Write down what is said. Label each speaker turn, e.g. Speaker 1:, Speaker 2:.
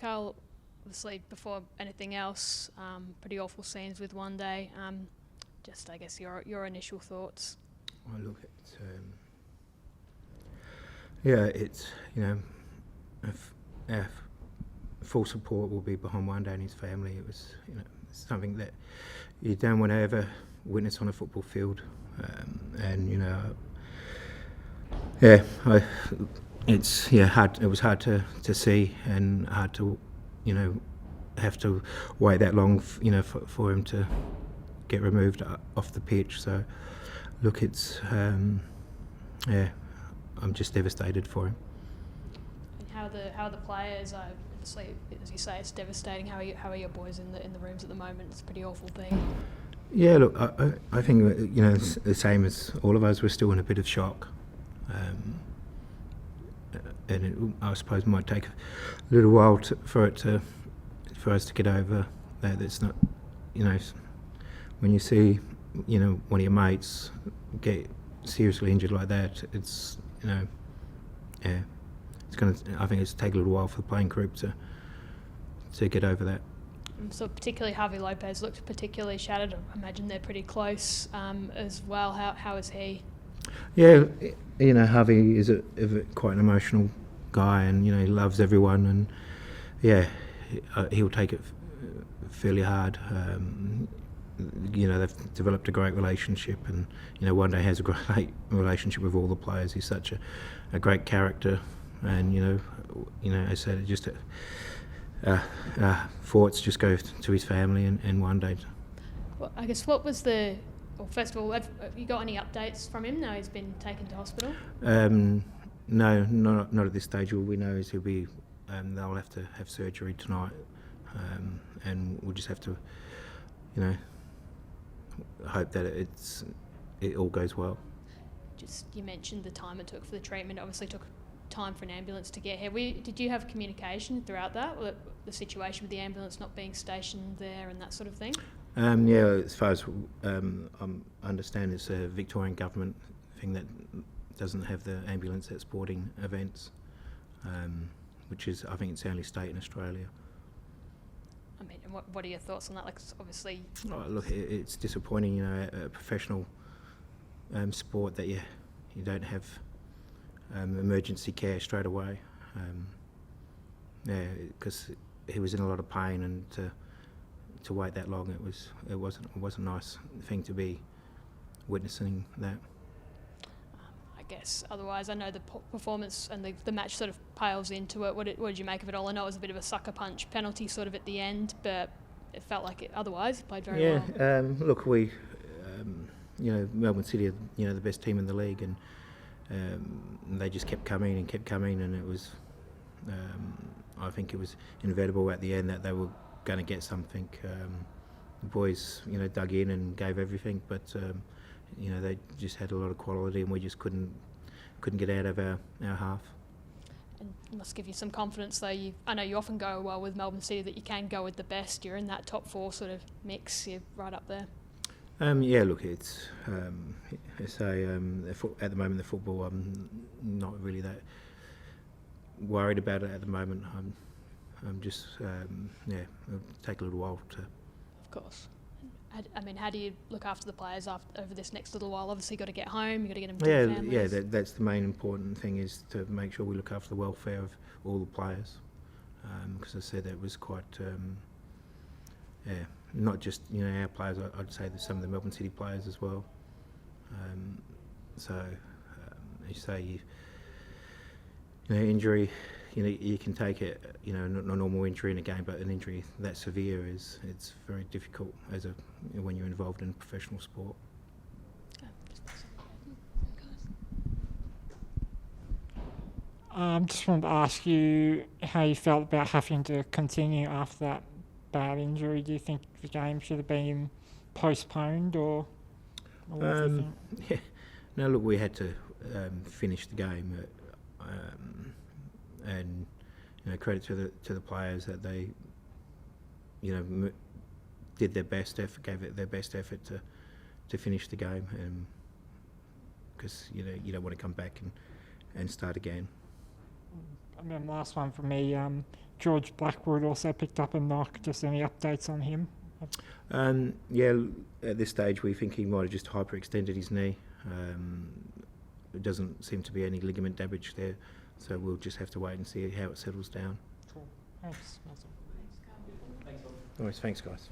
Speaker 1: Carl, obviously before anything else, pretty awful scenes with one day. Just, I guess, your initial thoughts.
Speaker 2: Well, look, it's it's our full support will be behind one day and his family. It was something that you don't want to ever witness on a football field, hard. It was hard to see and hard to have to wait that long for him to get removed off the pitch. So look, it's I'm just devastated for him.
Speaker 1: And how are the players? Obviously, as you say, it's devastating. How are your boys in the rooms at the moment? It's a pretty awful thing.
Speaker 2: Yeah, look, I think it's the same as all of us. We're still in a bit of shock, and I suppose it might take a little while for us to get over that. It's not, when you see one of your mates get seriously injured like that, it's it's going to. I think it's take a little while for the playing group to get over that.
Speaker 1: So particularly Harvey Lopez looked particularly shattered. I imagine they're pretty close as well. How is he?
Speaker 2: Yeah, Harvey is quite an emotional guy, and he loves everyone, and he'll take it fairly hard. They've developed a great relationship, and one day has a great relationship with all the players. He's such a great character, and I said it just. Thoughts just go to his family and one day.
Speaker 1: Well, I guess first of all, have you got any updates from him now he's been taken to hospital?
Speaker 2: No, not at this stage. All we know is he'll be, they'll have to have surgery tonight, and we'll just have to, hope that it all goes well.
Speaker 1: Just, you mentioned the time it took for the treatment. Obviously took time for an ambulance to get here. Did you have communication throughout that, or the situation with the ambulance not being stationed there and that sort of thing?
Speaker 2: As far as I understand, it's a Victorian government thing that doesn't have the ambulance at sporting events, which is, I think it's the only state in Australia.
Speaker 1: I mean, and what are your thoughts on that? Like, obviously...
Speaker 2: Oh, look, it's disappointing, a professional sport that you don't have emergency care straight away. Because he was in a lot of pain, and to wait that long, it wasn't a nice thing to be witnessing that.
Speaker 1: I guess otherwise, I know the performance and the match sort of pales into it. What did you make of it all? I know it was a bit of a sucker punch penalty sort of at the end, but it felt like it otherwise played very well.
Speaker 2: Look, we, Melbourne City are the best team in the league, and they just kept coming, and it was. I think it was inevitable at the end that they were going to get something. The boys, dug in and gave everything, but they just had a lot of quality, and we just couldn't get out of our half.
Speaker 1: And it must give you some confidence, though. I know you often go well with Melbourne City, that you can go with the best. You're in that top four sort of mix. You're right up there.
Speaker 2: Look, it's at the moment the football. I'm not really that worried about it at the moment. I'm just it'll take a little while to.
Speaker 1: Of course. I mean, how do you look after the players over this next little while? Obviously, you've got to get home. You've got to get them to their families.
Speaker 2: Yeah. That's the main important thing, is to make sure we look after the welfare of all the players. Because I said it was quite. Not just our players. I'd say that some of the Melbourne City players as well. You say injury. You can take it. Not a normal injury in a game, but an injury that severe it's very difficult when you're involved in professional sport.
Speaker 3: Just wanted to ask you how you felt about having to continue after that bad injury. Do you think the game should have been postponed, or what do you think?
Speaker 2: Yeah. No, look, we had to finish the game, and credit to the players that they did their best effort, gave it their best effort to finish the game, because you don't want to come back and start again.
Speaker 3: And then last one from me, George Blackwood also picked up a knock. Just any updates on him?
Speaker 2: Yeah, at this stage we think he might have just hyperextended his knee. It doesn't seem to be any ligament damage there, so we'll just have to wait and see how it settles down.
Speaker 3: Cool. Thanks.
Speaker 2: Alright, thanks guys.